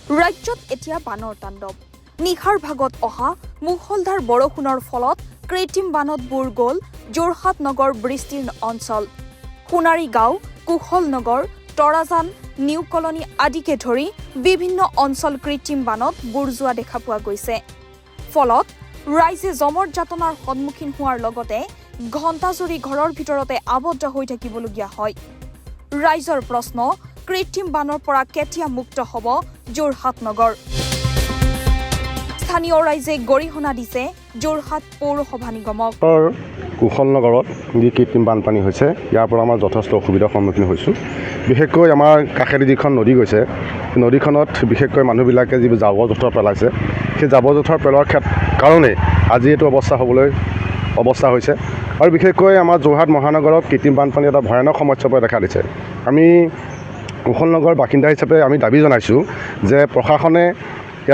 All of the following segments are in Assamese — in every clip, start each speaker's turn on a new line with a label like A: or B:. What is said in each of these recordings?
A: ৰাজ্যত এতিয়া বানৰ তাণ্ডৱ নিশাৰ ভাগত অহা মুষলধাৰ বৰষুণৰ ফলত কৃত্ৰিম বানত বুৰ গ'ল যোৰহাট নগৰ বিস্তীৰ্ণ অঞ্চল সোণাৰী গাঁও কুশল নগৰ তৰাজান নিউ কলনী আদিকে ধৰি বিভিন্ন অঞ্চল কৃত্ৰিম বানত বুৰ যোৱা দেখা পোৱা গৈছে ফলত ৰাইজে জমৰ যাতনাৰ সন্মুখীন হোৱাৰ লগতে ঘণ্টাজুৰি ঘৰৰ ভিতৰতে আবদ্ধ হৈ থাকিবলগীয়া হয় ৰাইজৰ প্ৰশ্ন কৃত্ৰিম বানৰ পৰা কেতিয়া মুক্ত হ'ব যোৰহাট নগৰ স্থানীয় ৰাইজে গৰিহণা দিছে যোৰহাট পৌৰসভা নিগমক
B: কুশল নগৰত যি কৃত্ৰিম বানপানী হৈছে ইয়াৰ পৰা আমাৰ যথেষ্ট অসুবিধাৰ সন্মুখীন হৈছোঁ বিশেষকৈ আমাৰ কাষেদি যিখন নদী গৈছে নদীখনত বিশেষকৈ মানুহবিলাকে যি জাবৰ জোঁথৰ পেলাইছে সেই জাবৰ জোঁথৰ পেলোৱাৰ কাৰণে আজি এইটো অৱস্থা হৈছে আৰু বিশেষকৈ আমাৰ যোৰহাট মহানগৰত কৃত্ৰিম বানপানী এটা ভয়ানক সমস্যাৰ পৰা দেখা দিছে আমি কুশল নগৰ বাসিন্দা হিচাপে আমি দাবী জনাইছোঁ যে প্ৰশাসনে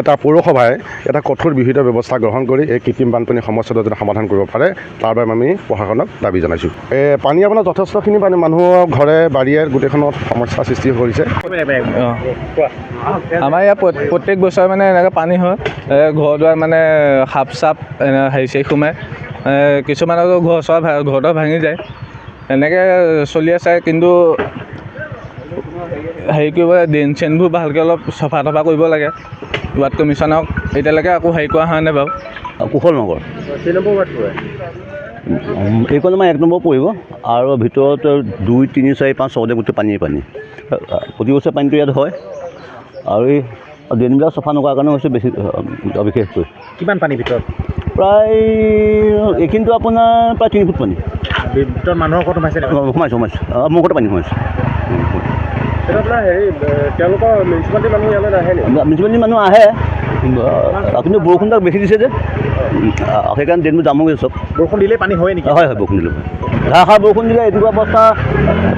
B: এটা পৌৰসভাই এটা কঠোৰ বিহিত ব্যৱস্থা গ্ৰহণ কৰি এই কৃত্ৰিম বানপানীৰ সমস্যাটো যদি সমাধান কৰিব পাৰে তাৰ বাবে আমি প্ৰশাসনক দাবী জনাইছোঁ পানী আপোনাৰ যথেষ্টখিনি পানী মানুহৰ ঘৰে বাৰীয়ে গোটেইখনত সমস্যাৰ সৃষ্টি কৰিছে
C: আমাৰ ইয়াত প্ৰত্যেক বছৰ মানে এনেকৈ পানী হয় ঘৰ দুৱাৰ মানে সাপ চাপ হেৰি চেৰি সোমাই কিছুমানৰ ঘৰটো ভাঙি যায় এনেকৈ চলি আছে কিন্তু হেৰি কৰিব ড্ৰেইন চেইনবোৰ ভালকৈ অলপ চফা কৰিব লাগে ৱাৰ্ড কমিশ্যনক এতিয়ালৈকে আকৌ হেৰি কৰা হোৱা নাই বাৰু
D: কুশল নগৰ এইখন আমাৰ 1 নম্বৰ পৰিব আৰু ভিতৰত 2, 3, 4, 5 6 গোটেই পানী প্ৰতি বছৰ পানীটো ইয়াত হয় আৰু এই ড্ৰেইনবিলাক চফা নকৰাৰ কাৰণে হৈছে বেছি বিশেষকৈ
E: কিমান পানী ভিতৰত
D: প্ৰায় এইখিনিতো আপোনাৰ প্ৰায় 3 ফুট পানী
E: ভিতৰত মানুহৰ ঘৰত
D: সোমাইছে মোৰ ঘৰতে পানী সোমাইছে
E: তেওঁলোকৰ মিউনিচিপালিটিৰ
D: মানুহ আহে কিন্তু বৰষুণটো বেছি দিছে যে সেইকাৰণে ড্ৰেইনবোৰ জাম হৈ গৈছে চব
E: বৰষুণ দিলে পানী হয় নেকি
D: হয় বৰষুণ দিলে ধাৰাসাৰ বৰষুণ দিলে এইটো অৱস্থা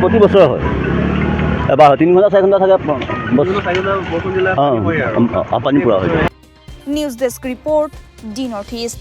D: প্ৰতি বছৰে হয় এবাৰ 3 ঘণ্টা 4 ঘণ্টা থাকে পানী পুৰা হয়
A: news desk report D north east